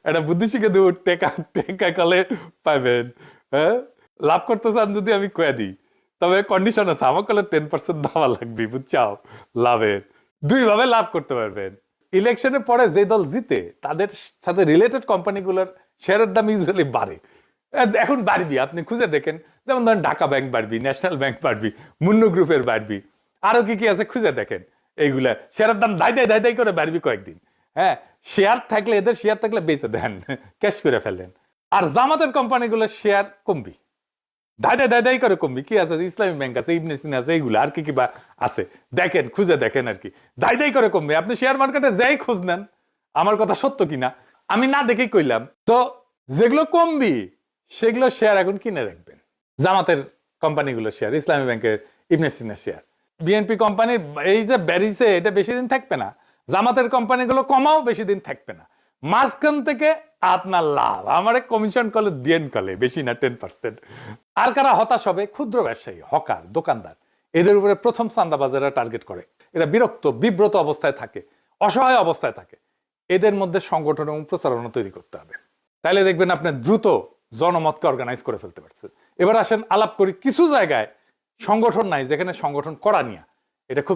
এটা বুদ্ধি শিখে দেবো, টেকা টেকা কলে পাইবেন। হ্যাঁ, লাভ করতে চান যদি আমি কয়ে দিই, তবে কন্ডিশন আছে, আমার কলে 10% দেওয়া লাগবে, বুঝছাও? লাভের দুই ভাবে লাভ করতে পারবেন। ইলেকশনে পরে যে দল জিতে তাদের সাথে রিলেটেড কোম্পানিগুলোর শেয়ারের দাম ইউজুয়ালি বাড়ে। এখন বাড়বি, আপনি খুঁজে দেখেন, যেমন ধরেন ঢাকা ব্যাংক বাড়বি, ন্যাশনাল ব্যাংক বাড়বি, মুন্নু গ্রুপের বাড়বি, আরো কি কি আছে খুঁজে দেখেন। এইগুলা শেয়ারের দাম দাই করে বাড়বি কয়েকদিন। হ্যাঁ, শেয়ার থাকলে, এদের শেয়ার থাকলে বেঁচে দেন, ক্যাশ করে ফেলেন। আর জামাতের কোম্পানিগুলোর শেয়ার কমবি, দাই করে কমবি। কি আছে, ইসলামী ব্যাংক আছে, ইবনে সিনা আছে, এইগুলো আর কি কি বা আছে দেখেন, খুঁজে দেখেন আর কি, দাই করে কমবে। আপনি শেয়ার মার্কেটে যাই খোঁজ নেন, আমার কথা সত্য কিনা আমি না দেখেই কইলাম। তো যেগুলো কমবি সেগুলো শেয়ার এখন কিনে রাখবেন। জামাতের কোম্পানিগুলো শেয়ার, ইসলামী ব্যাংকের, ইবনে সিনা শেয়ার, বিএনপি কোম্পানির এই যে ব্যারিসে, এটা বেশি দিন থাকবে না। জামাতের কোম্পানিগুলো কমাও বেশি দিন থাকবে না। মাঝখান থেকে আপনার লাভ আমার কমিশন কলে দিয়েন কলে, বেশি না 10%। আর কারা হতাশ হবে? ক্ষুদ্র ব্যবসায়ী, হকার, দোকানদার। এদের উপরে প্রথম চাঁদাবাজেরা টার্গেট করে। এরা বিরক্ত, বিব্রত অবস্থায় থাকে, অসহায় অবস্থায় থাকে। এদের মধ্যে সংগঠন এবং প্রচারণা তৈরি করতে হবে। তাহলে দেখবেন আপনি দ্রুত জনমতকে অর্গানাইজ করে ফেলতে পারছেন। এবার আসেন আলাপ করি কিছু জায়গায় সংগঠন নাই, যেখানে সংগঠন করা নিয়ে এটা খুব